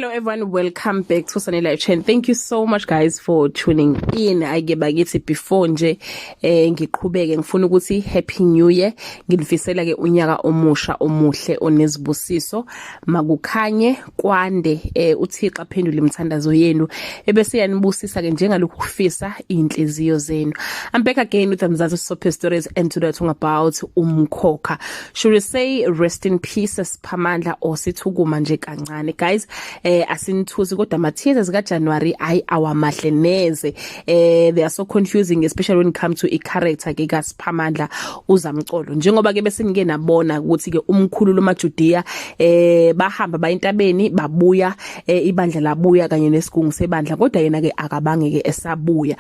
Hello everyone, welcome back to Sunny Live Chain. Thank you so much guys for tuning in. Ake bakithi before nje ngiqhubeke ngifuna ukuthi happy new year. Ngilifisela ke unyaka omusha omuhle onezibusiso. Makukhanye kwande uThixo aphendule imithandazo yenu ebese yanibusisa ke njengalokhu kufisa inhliziyo zenu. I'm back again with Umvelase soap stories and today talking about Umkhokha. Should we say rest in peace Siphamandla or sithukuma nje kancane guys? Asinithusi kodwa amatheaser zika January awamahle neze. They are so confusing especially when it comes to a character ke kaSiphamandla uZamcolo. Njengoba ke bese ngike nabona ukuthi ke Omkhulu lomajudiya bahamba bayintabeni babuya ibandla labuya kanye nesigungu sebandla kodwa yena ke akabange ke esabuya.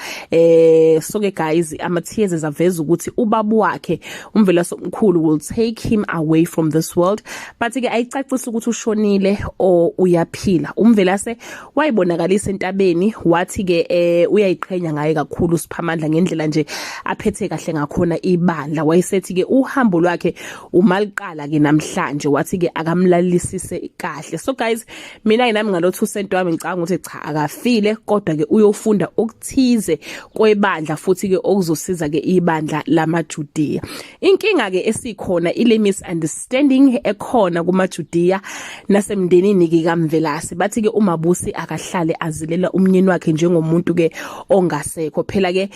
So ke guys amatheaser aveza ukuthi ubaba wakhe Umvelase Omkhulu will take him away from this world but ke ayicacisa ukuthi ushonile o uyaphila. Umvelase wayibonakalisa entabeni wathi ke uyayiqhenya ngaye kakhulu uSiphamandla ngendlela nje aphethe kahle ngakhona ibandla. Wayesethi ke uhambo lwakhe umaliqala ke namhlanje wathi ke akamlalisise kahle. So guys mina nami ngalo 2 cent wami ngicanga ukuthi cha akafile kodwa ke uyofunda okuthize kwebandla futhi ke okuzosiza ke ibandla lamajudiya. Inkinga ke esikhona ile misunderstanding ekhona kumajudiya nasemndenini ke kaMvelase bathi ke umabusi akahlale azilela umnyeni wakhe njengomuntu ke ongasekho phela ke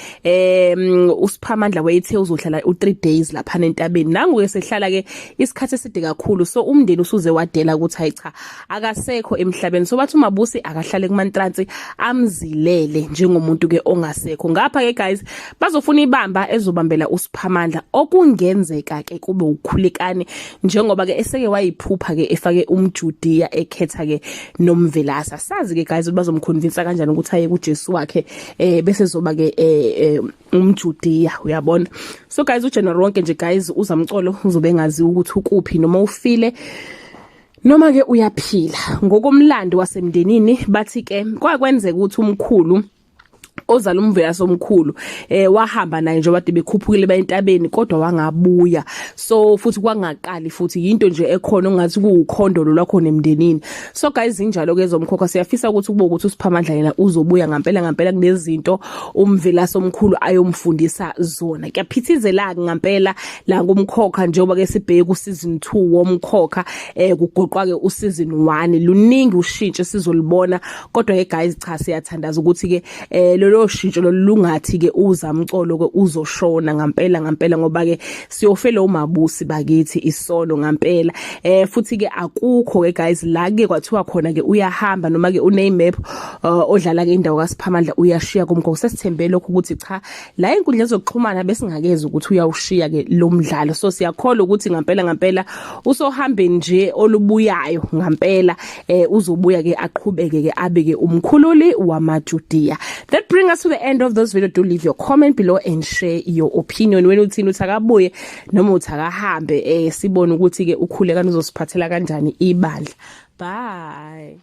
uSiphamandla wayethe uzohlala u3 days lapha entabeni nangu ke sehlala ke isikhathi eside kakhulu so umndeni usuze wadela ukuthi hayi cha akasekho emhlabeni so bathi umabusi akahlale kuMantransi amzilele njengomuntu ke ongasekho. Ngapha ke guys bazofuna ibamba ezobambela uSiphamandla okungenzeka ke kube ukhulekane njengoba ke eseke wayiphupha ke efake umjudiya ekhetha ke nomvelasa. Sazi ke guys bazomconvince kanjani ukuthi aye kuJesu wakhe bese zoba ke umjudiya uyabona. So guys uJanuary wonke nje guys uZamcolo uzobe ngazi ukuthi ukuphi noma ufile noma ke uyaphila. Ngokomlando wasemndenini bathi ke kwakwenzeka ukuthi umkhulu ozala Umvelase Omkhulu wahamba naye nje wade bekhuphukile bayintabeni kodwa wangabuya so futhi kwangaqali futhi into nje ekhona ongathi kuukhondolo lwakho nemndenini. So guys injalo ke Zomkhokha siyafisa ukuthi kube ukuthi uSiphamandla yena uzobuya ngempela kunezinto Umvelase Omkhulu ayomfundisa zona. Kuyaphithizela ngempela la ngomkhokha njengoba ke sibheke ku season 2 womkhokha kugoqwa ke u season 1 luningi ushintsho sizolibona kodwa ke guys cha siyathandaza ukuthi ke lo shintsho lolungathi ke uZamcolo ke uzoshona ngempela ngoba ke siyofela umabusi bakithi isono ngempela. Futhi ke akukho ke guys la ke kwathiwa khona ke uyahamba noma ke une map odlala ke indawo kaSiphamandla uyashiya kumkhokha. Sesithembe lokho ukuthi cha la inkundla zokuxhumana bese ngakeze ukuthi uyawushiya ke lo mdlalo. So siyakholwa ukuthi ngempela usohambeni nje olubuyayo ngempela uzobuya ke aqhubeke ke abe ke umkhululi wamajudiya. That brings us to the end of this video. Do leave your comment below and share your opinion. Wena uthini uthakabuye noma uthakahambe sibone ukuthi ke ukhulekana uzosiphathela kanjani ibandla. Bye.